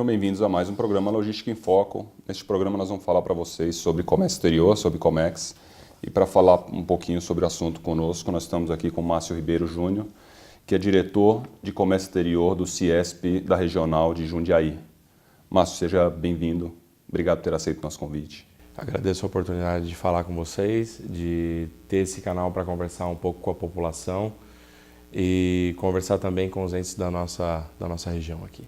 bem-vindos a mais um programa Logística em Foco. Neste programa nós vamos falar para vocês sobre comércio exterior, sobre Comex. E para falar um pouquinho sobre o assunto conosco, nós estamos aqui com o Márcio Ribeiro Júnior, que é diretor de comércio exterior do CIESP da Regional de Jundiaí. Márcio, seja bem-vindo. Obrigado por ter aceito o nosso convite. Agradeço a oportunidade de falar com vocês, de ter esse canal para conversar um pouco com a população e conversar também com os entes da nossa região aqui.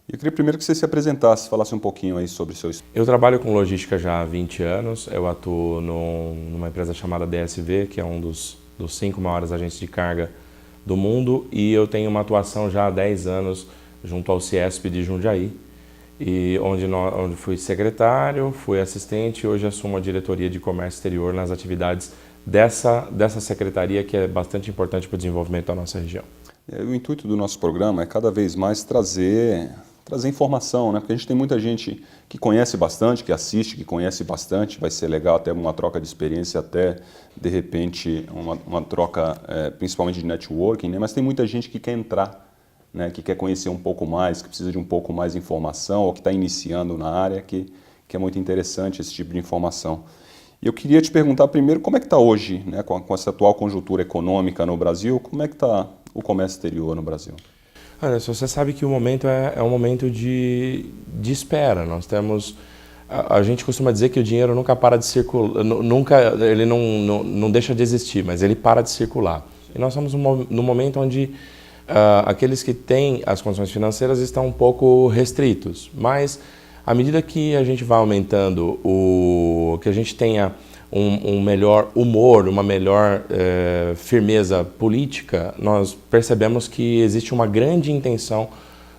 Eu queria primeiro que você se apresentasse, falasse um pouquinho aí sobre o seu... Eu trabalho com logística já há 20 anos, eu atuo numa empresa chamada DSV, que é um dos 5 maiores agentes de carga do mundo, e eu tenho uma atuação já há 10 anos junto ao CIESP de Jundiaí, e onde fui secretário, fui assistente e hoje assumo a diretoria de comércio exterior nas atividades dessa secretaria, que é bastante importante para o desenvolvimento da nossa região. O intuito do nosso programa é cada vez mais trazer informação, né? Porque a gente tem muita gente que conhece bastante, que assiste, que conhece bastante, vai ser legal até uma troca de experiência, até de repente uma troca principalmente de networking, né? Mas tem muita gente que quer entrar, né? Que quer conhecer um pouco mais, que precisa de um pouco mais de informação, ou que está iniciando na área, que é muito interessante esse tipo de informação. E eu queria te perguntar primeiro como é que está hoje, né? Com essa atual conjuntura econômica no Brasil, como é que está o comércio exterior no Brasil? Olha, você sabe que o momento é um momento de espera. Nós temos, a gente costuma dizer que o dinheiro nunca para de circular, ele não deixa de existir, mas ele para de circular. E nós estamos no momento onde aqueles que têm as condições financeiras estão um pouco restritos, mas à medida que a gente vai aumentando, que a gente tenha um melhor humor, uma melhor firmeza política, nós percebemos que existe uma grande intenção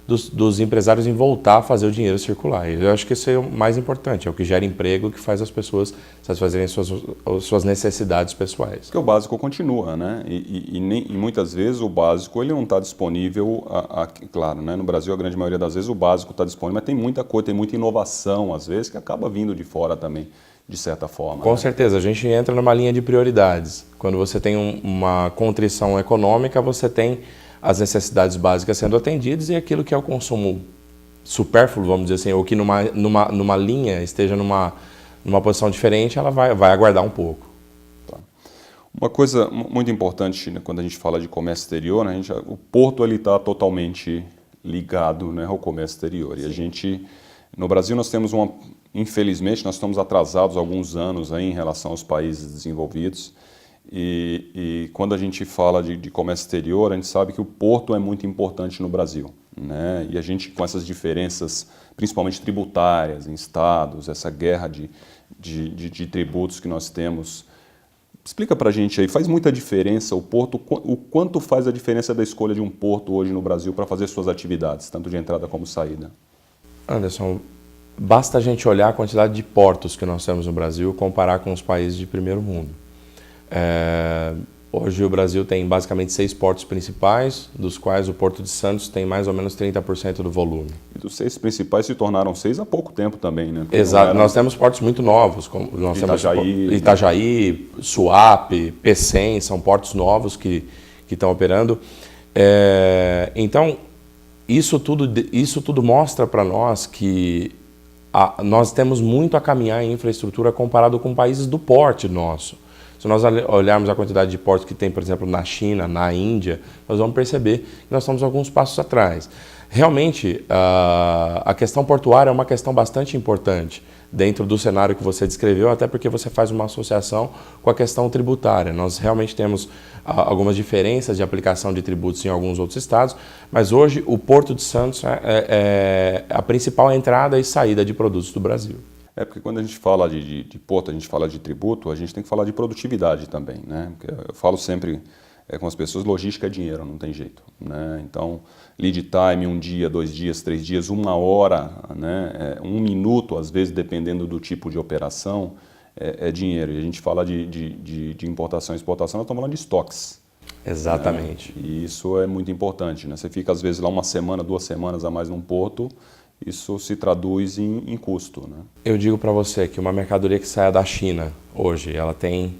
dos empresários em voltar a fazer o dinheiro circular. E eu acho que isso é o mais importante, é o que gera emprego, que faz as pessoas satisfazerem suas necessidades pessoais. Porque o básico continua, né? E muitas vezes o básico ele não está disponível, claro, né? No Brasil a grande maioria das vezes o básico está disponível, mas tem muita coisa, tem muita inovação às vezes que acaba vindo de fora também, de certa forma. Com certeza, a gente entra numa linha de prioridades. Quando você tem uma contrição econômica, você tem as necessidades básicas sendo atendidas e aquilo que é o consumo supérfluo, vamos dizer assim, ou que numa linha esteja numa posição diferente, ela vai aguardar um pouco. Tá. Uma coisa muito importante, né, quando a gente fala de comércio exterior, né, o porto está totalmente ligado, né, ao comércio exterior. Sim. E a gente, no Brasil nós temos infelizmente nós estamos atrasados alguns anos aí em relação aos países desenvolvidos. E quando a gente fala de comércio exterior, a gente sabe que o porto é muito importante no Brasil, né? E a gente, com essas diferenças, principalmente tributárias, em estados, essa guerra de tributos que nós temos, explica pra gente aí, faz muita diferença o porto, o quanto faz a diferença da escolha de um porto hoje no Brasil para fazer suas atividades, tanto de entrada como saída? Anderson, basta a gente olhar a quantidade de portos que nós temos no Brasil e comparar com os países de primeiro mundo. Hoje o Brasil tem basicamente 6 portos principais, dos quais o Porto de Santos tem mais ou menos 30% do volume. E dos 6 principais se tornaram 6 há pouco tempo também, né? Exato, nós temos portos muito novos, como nós Itajaí, temos Itajaí, Suape, Pecém, são portos novos que estão operando. Então, isso tudo mostra para nós que nós temos muito a caminhar em infraestrutura comparado com países do porte nosso. Se nós olharmos a quantidade de portos que tem, por exemplo, na China, na Índia, nós vamos perceber que nós estamos alguns passos atrás. Realmente, a questão portuária é uma questão bastante importante dentro do cenário que você descreveu, até porque você faz uma associação com a questão tributária. Nós realmente temos algumas diferenças de aplicação de tributos em alguns outros estados, mas hoje o Porto de Santos é a principal entrada e saída de produtos do Brasil. Porque quando a gente fala de porto, a gente fala de tributo, a gente tem que falar de produtividade também, né? Porque eu falo sempre com as pessoas, logística é dinheiro, não tem jeito, né? Então, lead time, 1 dia, 2 dias, 3 dias, 1 hora, né? 1 minuto, às vezes, dependendo do tipo de operação, é dinheiro. E a gente fala de importação e exportação, nós estamos falando de estoques. Exatamente. Né? E isso é muito importante, né? Você fica, às vezes, lá 1 semana, 2 semanas a mais num porto, isso se traduz em custo, né? Eu digo para você que uma mercadoria que saia da China hoje, ela tem,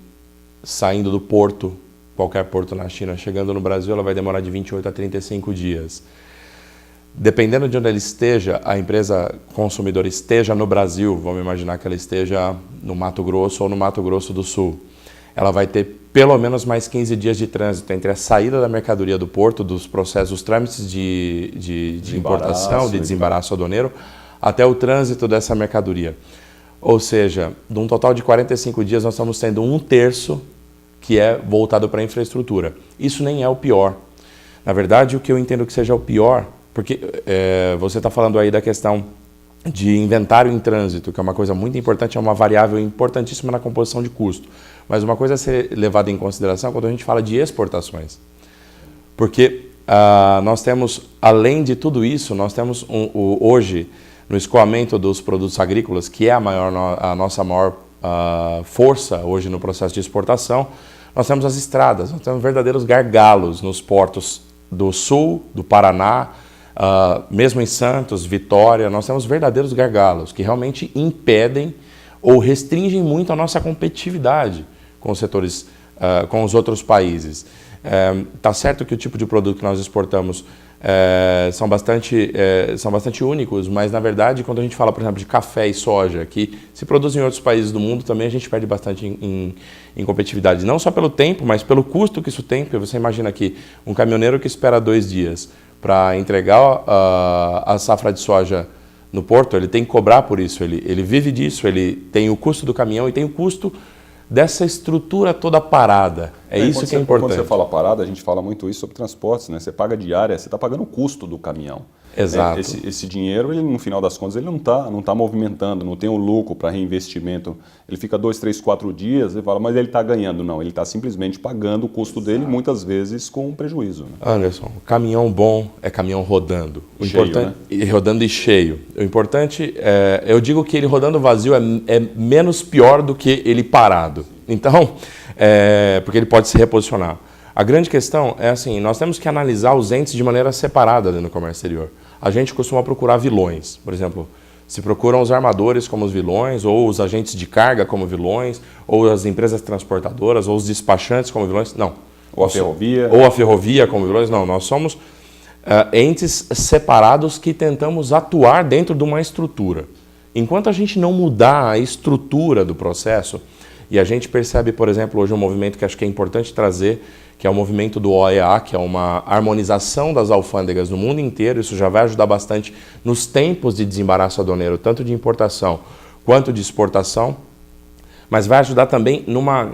saindo do porto, qualquer porto na China, chegando no Brasil, ela vai demorar de 28 a 35 dias. dependendo de onde ele esteja, a empresa consumidora esteja no Brasil, vamos imaginar que ela esteja no Mato Grosso ou no Mato Grosso do Sul, ela vai ter pelo menos mais 15 dias de trânsito entre a saída da mercadoria do porto, dos processos, dos trâmites de importação, de desembaraço aduaneiro, até o trânsito dessa mercadoria. Ou seja, de um total de 45 dias, nós estamos tendo 1/3 que é voltado para a infraestrutura. Isso nem é o pior. Na verdade, o que eu entendo que seja o pior, porque você está falando aí da questão de inventário em trânsito, que é uma coisa muito importante, é uma variável importantíssima na composição de custo. Mas uma coisa a ser levada em consideração quando a gente fala de exportações. Porque nós temos, além de tudo isso, nós temos hoje, no escoamento dos produtos agrícolas, que é a nossa maior força hoje no processo de exportação, nós temos as estradas, nós temos verdadeiros gargalos nos portos do Sul, do Paraná, mesmo em Santos, Vitória, nós temos verdadeiros gargalos que realmente impedem ou restringem muito a nossa competitividade com os setores, com os outros países. Tá certo que o tipo de produto que nós exportamos são bastante únicos, mas na verdade quando a gente fala, por exemplo, de café e soja, que se produz em outros países do mundo, também a gente perde bastante em competitividade, não só pelo tempo, mas pelo custo que isso tem, porque você imagina que um caminhoneiro que espera 2 dias para entregar a safra de soja no porto, ele tem que cobrar por isso, ele vive disso, ele tem o custo do caminhão e tem o custo dessa estrutura toda parada. É isso que é importante. Quando você fala parada, a gente fala muito isso sobre transportes, né? Você paga diária, você está pagando o custo do caminhão. Exato. Esse dinheiro, ele, no final das contas, ele não tá movimentando, não tem o lucro para reinvestimento. Ele fica 2, 3, 4 dias e fala, mas ele está ganhando. Não, ele está simplesmente pagando o custo dele, muitas vezes com prejuízo. Né? Anderson, caminhão bom é caminhão rodando. O cheio, importante, né? Rodando e cheio. O importante, eu digo que ele rodando vazio é menos pior do que ele parado. Então, porque ele pode se reposicionar. A grande questão é assim, nós temos que analisar os entes de maneira separada dentro do comércio exterior. A gente costuma procurar vilões, por exemplo, se procuram os armadores como os vilões, ou os agentes de carga como vilões, ou as empresas transportadoras, ou os despachantes como vilões, não. Ou a ferrovia. Ou a ferrovia como vilões, não. Nós somos entes separados que tentamos atuar dentro de uma estrutura. Enquanto a gente não mudar a estrutura do processo, e a gente percebe, por exemplo, hoje um movimento que acho que é importante trazer, que é o movimento do OEA, que é uma harmonização das alfândegas no mundo inteiro. Isso já vai ajudar bastante nos tempos de desembaraço aduaneiro, tanto de importação quanto de exportação, mas vai ajudar também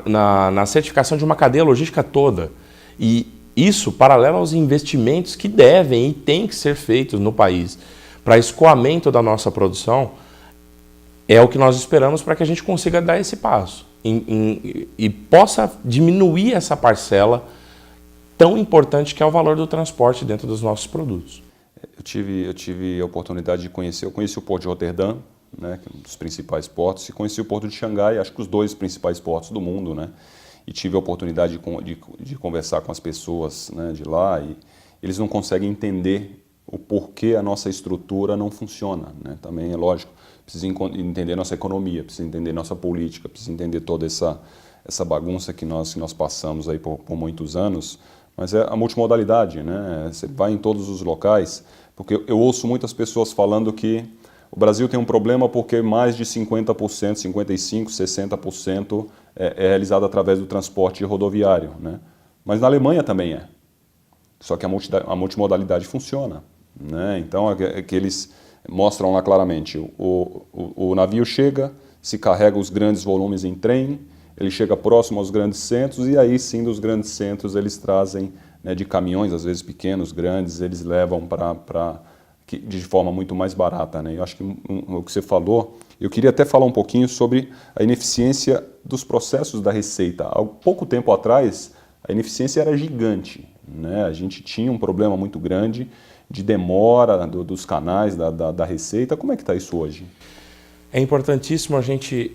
na certificação de uma cadeia logística toda. E isso paralelo aos investimentos que devem e têm que ser feitos no país para escoamento da nossa produção, é o que nós esperamos para que a gente consiga dar esse passo e possa diminuir essa parcela tão importante que é o valor do transporte dentro dos nossos produtos. Eu tive a oportunidade de conhecer, eu conheci o Porto de Roterdã, né, que é um dos principais portos, e conheci o Porto de Xangai, acho que os 2 principais portos do mundo, né, e tive a oportunidade de conversar com as pessoas, né, de lá, e eles não conseguem entender o porquê a nossa estrutura não funciona, né, também é lógico. Precisa entender nossa economia, precisa entender nossa política, precisa entender toda essa bagunça que nós passamos aí por muitos anos, mas é a multimodalidade, né? Você vai em todos os locais, porque eu ouço muitas pessoas falando que o Brasil tem um problema porque mais de 50%, 55%, 60% é realizado através do transporte rodoviário, né? Mas na Alemanha também é, só que a multimodalidade funciona, né? Então que eles mostram lá claramente, o navio chega, se carrega os grandes volumes em trem, ele chega próximo aos grandes centros e aí sim dos grandes centros eles trazem, né, de caminhões, às vezes pequenos, grandes, eles levam de forma muito mais barata, né? Eu acho que o que você falou, eu queria até falar um pouquinho sobre a ineficiência dos processos da Receita. Há pouco tempo atrás, a ineficiência era gigante, né? A gente tinha um problema muito grande de demora dos canais da Receita. Como é que está isso hoje? É importantíssimo a gente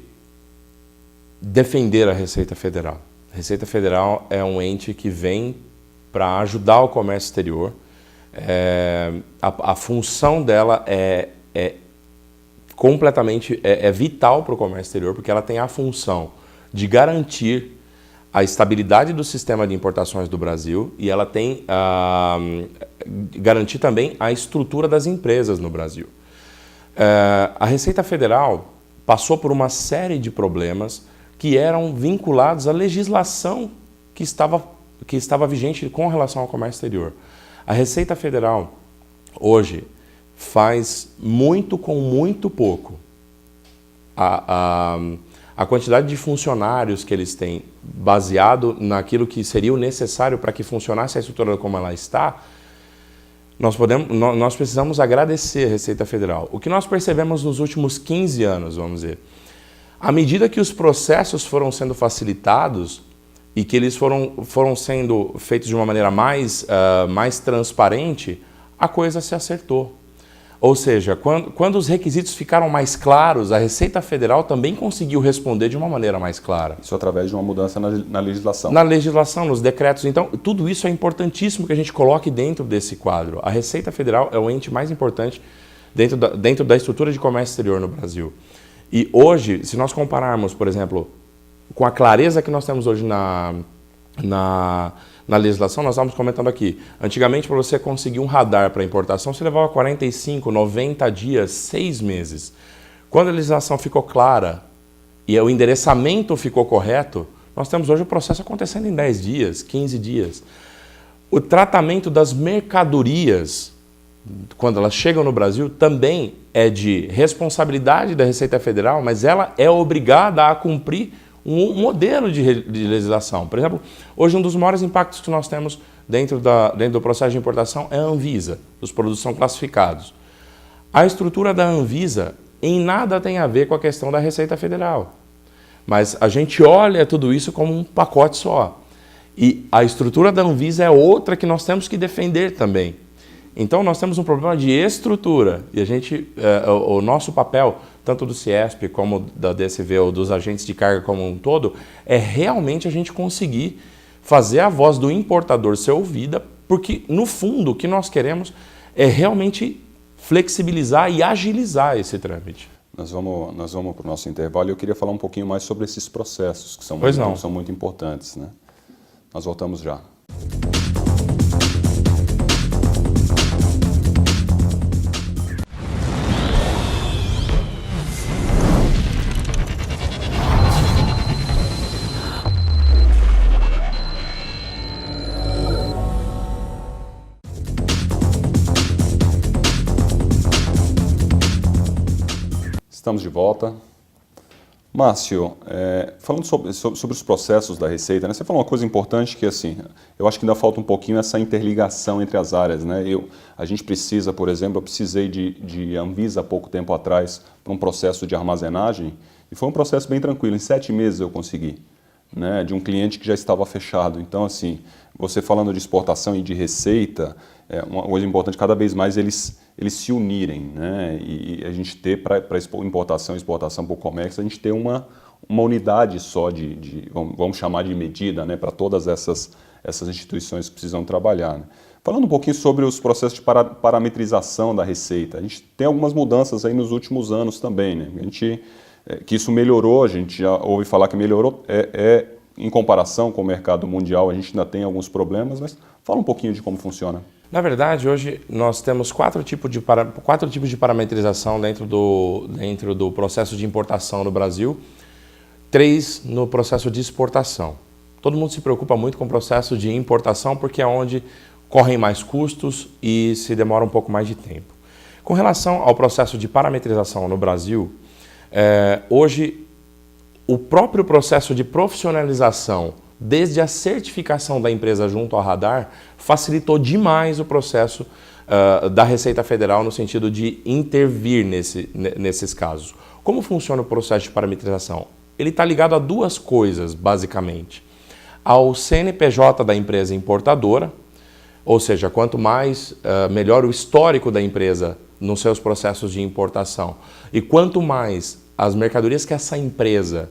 defender a Receita Federal. A Receita Federal é um ente que vem para ajudar o comércio exterior. A função dela é completamente vital para o comércio exterior, porque ela tem a função de garantir a estabilidade do sistema de importações do Brasil e ela tem garantir também a estrutura das empresas no Brasil. A Receita Federal passou por uma série de problemas que eram vinculados à legislação que estava vigente com relação ao comércio exterior. A Receita Federal, hoje, faz muito com muito pouco. A quantidade de funcionários que eles têm, baseado naquilo que seria o necessário para que funcionasse a estrutura como ela está, nós precisamos agradecer a Receita Federal. O que nós percebemos nos últimos 15 anos, vamos dizer, à medida que os processos foram sendo facilitados e que eles foram sendo feitos de uma maneira mais transparente, a coisa se acertou. Ou seja, quando os requisitos ficaram mais claros, a Receita Federal também conseguiu responder de uma maneira mais clara. Isso através de uma mudança na legislação. Na legislação, nos decretos. Então, tudo isso é importantíssimo que a gente coloque dentro desse quadro. A Receita Federal é o ente mais importante dentro da estrutura de comércio exterior no Brasil. E hoje, se nós compararmos, por exemplo, com a clareza que nós temos hoje na legislação, nós estamos comentando aqui. Antigamente, para você conseguir um radar para importação, você levava 45, 90 dias, 6 meses. Quando a legislação ficou clara e o endereçamento ficou correto, nós temos hoje o processo acontecendo em 10 dias, 15 dias. O tratamento das mercadorias, quando elas chegam no Brasil, também é de responsabilidade da Receita Federal, mas ela é obrigada a cumprir um modelo de legislação. Por exemplo, hoje um dos maiores impactos que nós temos dentro do processo de importação é a Anvisa, os produtos são classificados. A estrutura da Anvisa em nada tem a ver com a questão da Receita Federal, mas a gente olha tudo isso como um pacote só. E a estrutura da Anvisa é outra que nós temos que defender também. Então nós temos um problema de estrutura e o nosso papel, tanto do CIESP como da DSV ou dos agentes de carga como um todo, é realmente a gente conseguir fazer a voz do importador ser ouvida, porque no fundo o que nós queremos é realmente flexibilizar e agilizar esse trâmite. Nós vamos para o nosso intervalo e eu queria falar um pouquinho mais sobre esses processos que são muito importantes, né? Nós voltamos já. Estamos de volta. Márcio, falando sobre os processos da Receita, né, você falou uma coisa importante que, assim, eu acho que ainda falta um pouquinho essa interligação entre as áreas, né? A gente precisa, por exemplo, eu precisei de Anvisa há pouco tempo atrás para um processo de armazenagem e foi um processo bem tranquilo, em 7 meses eu consegui, né, de um cliente que já estava fechado. Então, assim, você falando de exportação e de receita, uma coisa importante, cada vez mais eles se unirem, né? E a gente ter, para importação e exportação por Comex, a gente ter uma unidade só vamos chamar de medida, né, para todas essas instituições que precisam trabalhar, né? Falando um pouquinho sobre os processos de parametrização da Receita, a gente tem algumas mudanças aí nos últimos anos também, né? Que isso melhorou, a gente já ouve falar que melhorou, em comparação com o mercado mundial, a gente ainda tem alguns problemas, mas fala um pouquinho de como funciona. Na verdade, hoje nós temos 4 tipos de parametrização dentro do processo de importação no Brasil, 3 no processo de exportação. Todo mundo se preocupa muito com o processo de importação porque é onde correm mais custos e se demora um pouco mais de tempo. Com relação ao processo de parametrização no Brasil, hoje o próprio processo de profissionalização, desde a certificação da empresa junto ao radar, facilitou demais o processo da Receita Federal no sentido de intervir nesses casos. Como funciona o processo de parametrização? Ele está ligado a 2 coisas, basicamente. Ao CNPJ da empresa importadora, ou seja, quanto mais, melhor o histórico da empresa nos seus processos de importação. E quanto mais as mercadorias que essa empresa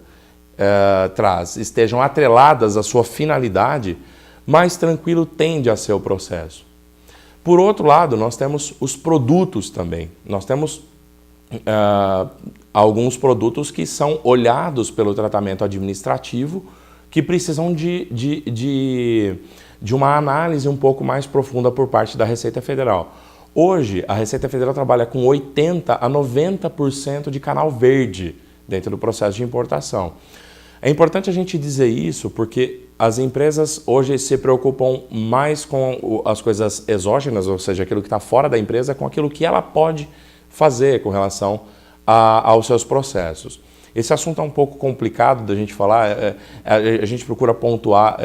traz estejam atreladas à sua finalidade, mais tranquilo tende a ser o processo. Por outro lado, nós temos os produtos também. Nós temos alguns produtos que são olhados pelo tratamento administrativo, que precisam de de uma análise um pouco mais profunda por parte da Receita Federal. Hoje, a Receita Federal trabalha com 80% a 90% de canal verde dentro do processo de importação. É importante a gente dizer isso porque as empresas hoje se preocupam mais com as coisas exógenas, ou seja, aquilo que está fora da empresa, com aquilo que ela pode fazer com relação aos seus processos. Esse assunto é um pouco complicado da gente falar, a gente procura pontuar,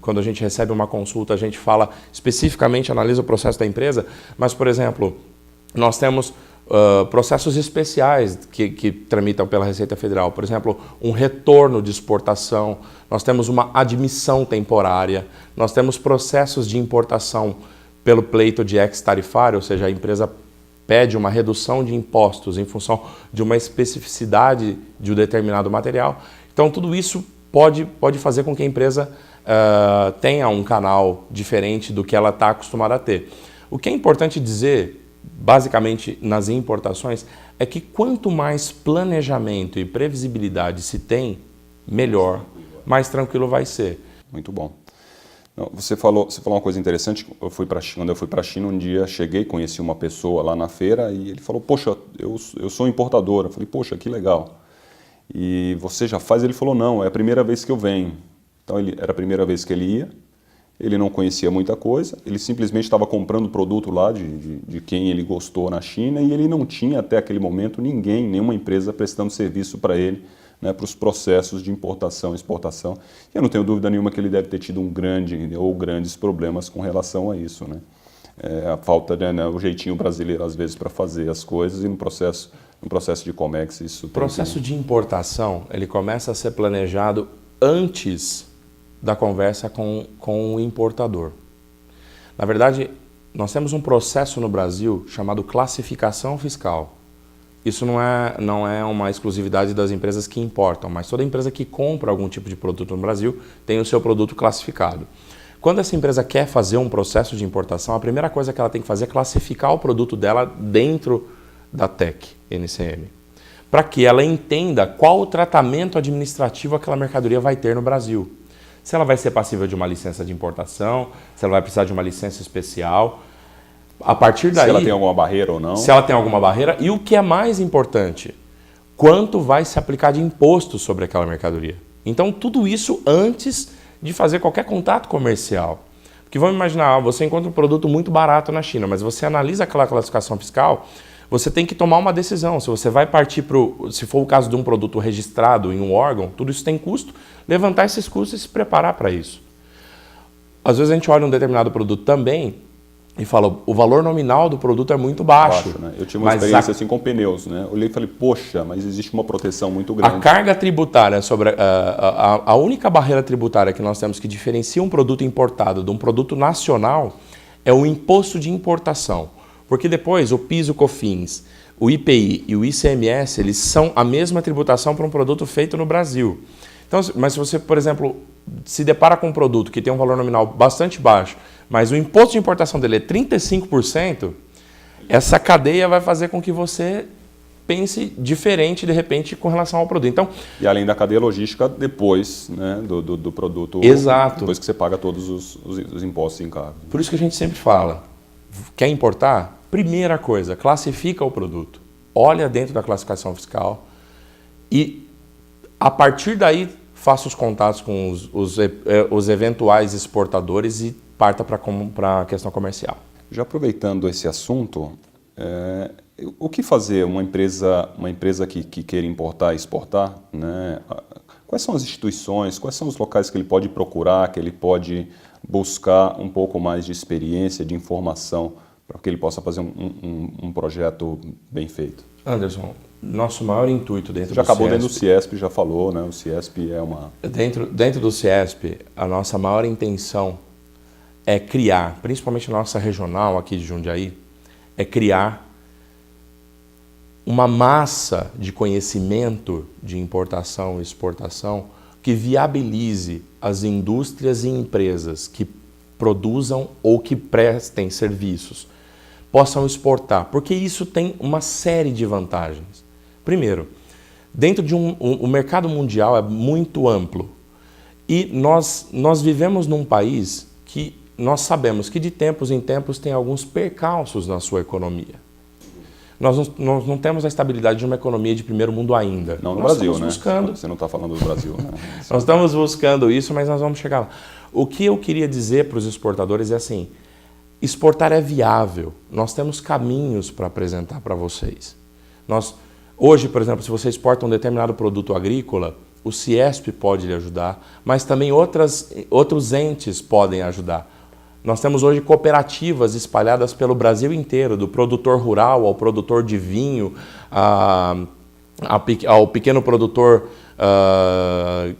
quando a gente recebe uma consulta, a gente fala especificamente, analisa o processo da empresa, mas, por exemplo, nós temos processos especiais que tramitam pela Receita Federal, por exemplo, um retorno de exportação, nós temos uma admissão temporária, nós temos processos de importação pelo pleito de ex-tarifário, ou seja, a empresa pede uma redução de impostos em função de uma especificidade de um determinado material. Então, tudo isso pode fazer com que a empresa tenha um canal diferente do que ela está acostumada a ter. O que é importante dizer, basicamente, nas importações, é que quanto mais planejamento e previsibilidade se tem, melhor, mais tranquilo vai ser. Muito bom. Não, você falou uma coisa interessante. Quando eu fui para a China um dia, cheguei, conheci uma pessoa lá na feira e ele falou, poxa, eu sou importador. Eu falei, poxa, que legal. E você já faz? Ele falou, não, é a primeira vez que eu venho. Então era a primeira vez que ele ia, ele não conhecia muita coisa, ele simplesmente estava comprando produto lá de quem ele gostou na China e ele não tinha até aquele momento nenhuma empresa prestando serviço para ele, né, para os processos de importação e exportação. E eu não tenho dúvida nenhuma que ele deve ter tido grandes problemas com relação a isso, né? A falta, né, o jeitinho brasileiro às vezes para fazer as coisas e no processo de Comex isso. O processo de importação ele começa a ser planejado antes da conversa com o importador. Na verdade, nós temos um processo no Brasil chamado classificação fiscal. Isso não é uma exclusividade das empresas que importam, mas toda empresa que compra algum tipo de produto no Brasil tem o seu produto classificado. Quando essa empresa quer fazer um processo de importação, a primeira coisa que ela tem que fazer é classificar o produto dela dentro da TEC NCM, para que ela entenda qual o tratamento administrativo aquela mercadoria vai ter no Brasil. Se ela vai ser passível de uma licença de importação, se ela vai precisar de uma licença especial. A partir daí, se ela tem alguma barreira ou não. Se ela tem alguma barreira. E o que é mais importante, quanto vai se aplicar de imposto sobre aquela mercadoria. Então, tudo isso antes de fazer qualquer contato comercial. Porque vamos imaginar, você encontra um produto muito barato na China, mas você analisa aquela classificação fiscal, você tem que tomar uma decisão. Se você vai partir se for o caso de um produto registrado em um órgão, tudo isso tem custo, levantar esses custos e se preparar para isso. Às vezes a gente olha um determinado produto também e fala, o valor nominal do produto é muito baixo. Né? Eu tive uma experiência assim com pneus, né? Olhei e falei, poxa, mas existe uma proteção muito grande. A carga tributária sobre a única barreira tributária que nós temos que diferencia um produto importado de um produto nacional é o imposto de importação. Porque depois o PIS, o COFINS, o IPI e o ICMS, eles são a mesma tributação para um produto feito no Brasil. Então, mas se você, por exemplo, se depara com um produto que tem um valor nominal bastante baixo, mas o imposto de importação dele é 35%, essa cadeia vai fazer com que você pense diferente, de repente, com relação ao produto. Então, e além da cadeia logística, depois, né, do produto, exato. Depois que você paga todos os impostos em cargo. Por isso que a gente sempre fala, quer importar? Primeira coisa, classifica o produto, olha dentro da classificação fiscal e, a partir daí, faça os contatos com os eventuais exportadores e parta para a questão comercial. Já aproveitando esse assunto, o que fazer uma empresa que queira importar e exportar, né? Quais são as instituições, quais são os locais que ele pode procurar, que ele pode buscar um pouco mais de experiência, de informação, para que ele possa fazer um projeto bem feito? Anderson, nosso maior intuito dentro do CIESP... Já acabou dentro do CIESP, já falou, né? O CIESP é uma... Dentro do CIESP, a nossa maior intenção é criar, principalmente na nossa regional aqui de Jundiaí, é criar uma massa de conhecimento de importação e exportação que viabilize as indústrias e empresas que produzam ou que prestem serviços possam exportar, porque isso tem uma série de vantagens. Primeiro, dentro de o mercado mundial é muito amplo e nós vivemos num país que nós sabemos que de tempos em tempos tem alguns percalços na sua economia. Nós não temos a estabilidade de uma economia de primeiro mundo ainda. Não no Nós Brasil, estamos né? Buscando... Você não está falando do Brasil, né? Nós estamos buscando isso, mas nós vamos chegar lá. O que eu queria dizer para os exportadores é assim, exportar é viável. Nós temos caminhos para apresentar para vocês. Hoje, por exemplo, se você exporta um determinado produto agrícola, o CIESP pode lhe ajudar, mas também outros entes podem ajudar. Nós temos hoje cooperativas espalhadas pelo Brasil inteiro, do produtor rural ao produtor de vinho, ao pequeno produtor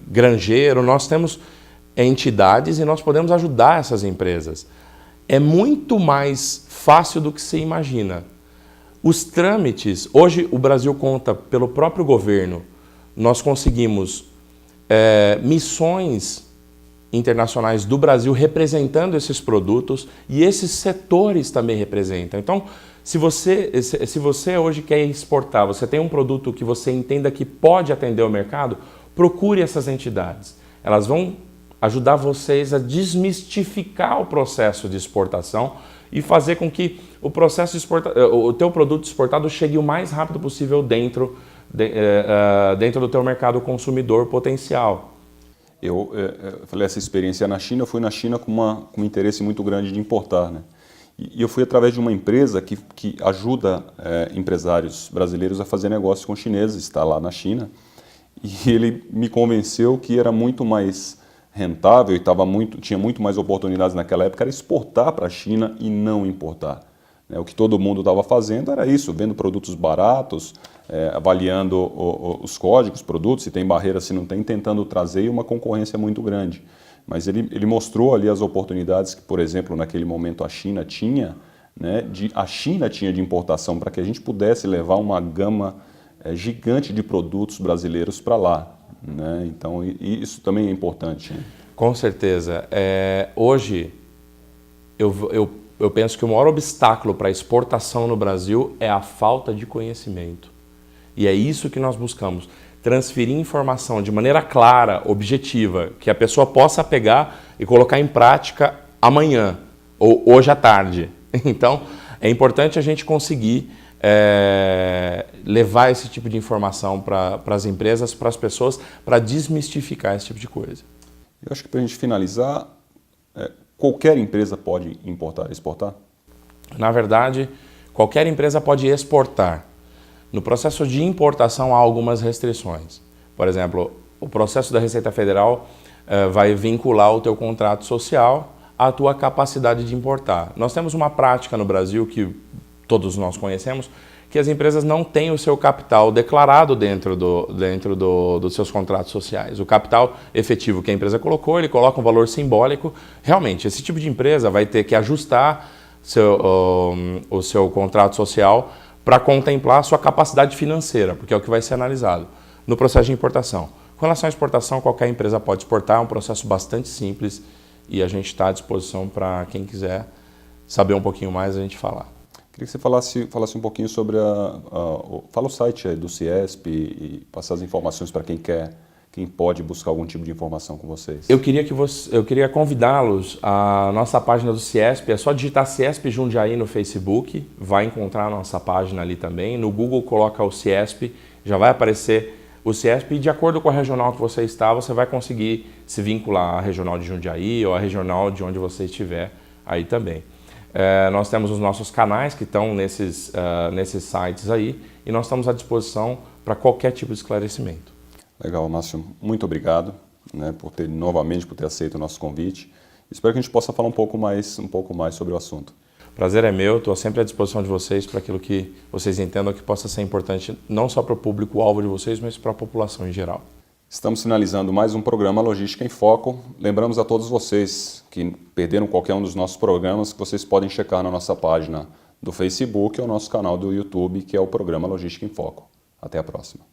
granjeiro. Nós temos entidades e nós podemos ajudar essas empresas. É muito mais fácil do que se imagina. Os trâmites, hoje o Brasil conta pelo próprio governo, nós conseguimos missões internacionais do Brasil representando esses produtos e esses setores também representam. Então, se você hoje quer exportar, você tem um produto que você entenda que pode atender o mercado, procure essas entidades. Elas vão ajudar vocês a desmistificar o processo de exportação e fazer com que o teu produto exportado chegue o mais rápido possível dentro do teu mercado consumidor potencial. Eu falei, essa experiência na China, eu fui na China com um interesse muito grande de importar, né? E eu fui através de uma empresa que ajuda empresários brasileiros a fazer negócio com chineses, está lá na China, e ele me convenceu que era muito mais rentável e tinha muito mais oportunidades naquela época, era exportar para a China e não importar. O que todo mundo estava fazendo era isso, vendo produtos baratos, avaliando os códigos, produtos, se tem barreira, se não tem, tentando trazer uma concorrência muito grande. Mas ele mostrou ali as oportunidades que, por exemplo, naquele momento a China tinha, né, de importação para que a gente pudesse levar uma gama gigante de produtos brasileiros para lá, né? Então, isso também é importante. Né? Com certeza. Hoje, eu penso que o maior obstáculo para a exportação no Brasil é a falta de conhecimento. E é isso que nós buscamos, transferir informação de maneira clara, objetiva, que a pessoa possa pegar e colocar em prática amanhã ou hoje à tarde. Então, é importante a gente conseguir levar esse tipo de informação para as empresas, para as pessoas, para desmistificar esse tipo de coisa. Eu acho que para a gente finalizar, qualquer empresa pode importar e exportar? Na verdade, qualquer empresa pode exportar. No processo de importação há algumas restrições. Por exemplo, o processo da Receita Federal vai vincular o teu contrato social à tua capacidade de importar. Nós temos uma prática no Brasil que todos nós conhecemos, que as empresas não têm o seu capital declarado dentro dos seus contratos sociais. O capital efetivo que a empresa colocou, ele coloca um valor simbólico. Realmente, esse tipo de empresa vai ter que ajustar o seu contrato social para contemplar a sua capacidade financeira, porque é o que vai ser analisado no processo de importação. Com relação à exportação, qualquer empresa pode exportar, é um processo bastante simples e a gente está à disposição para quem quiser saber um pouquinho mais, a gente falar. Queria que você falasse um pouquinho sobre fala o site do CIESP e passar as informações para quem pode buscar algum tipo de informação com vocês. Eu queria convidá-los à nossa página do CIESP, é só digitar CIESP Jundiaí no Facebook, vai encontrar a nossa página ali também. No Google coloca o CIESP, já vai aparecer o CIESP e de acordo com a regional que você está, você vai conseguir se vincular à regional de Jundiaí ou à regional de onde você estiver aí também. Nós temos os nossos canais que estão nesses sites aí e nós estamos à disposição para qualquer tipo de esclarecimento. Legal, Márcio. Muito obrigado, né, por ter aceito o nosso convite. Espero que a gente possa falar um pouco mais sobre o assunto. Prazer é meu, estou sempre à disposição de vocês para aquilo que vocês entendam que possa ser importante não só para o público-alvo de vocês, mas para a população em geral. Estamos finalizando mais um programa Logística em Foco. Lembramos a todos vocês que perderam qualquer um dos nossos programas que vocês podem checar na nossa página do Facebook ou nosso canal do YouTube, que é o programa Logística em Foco. Até a próxima.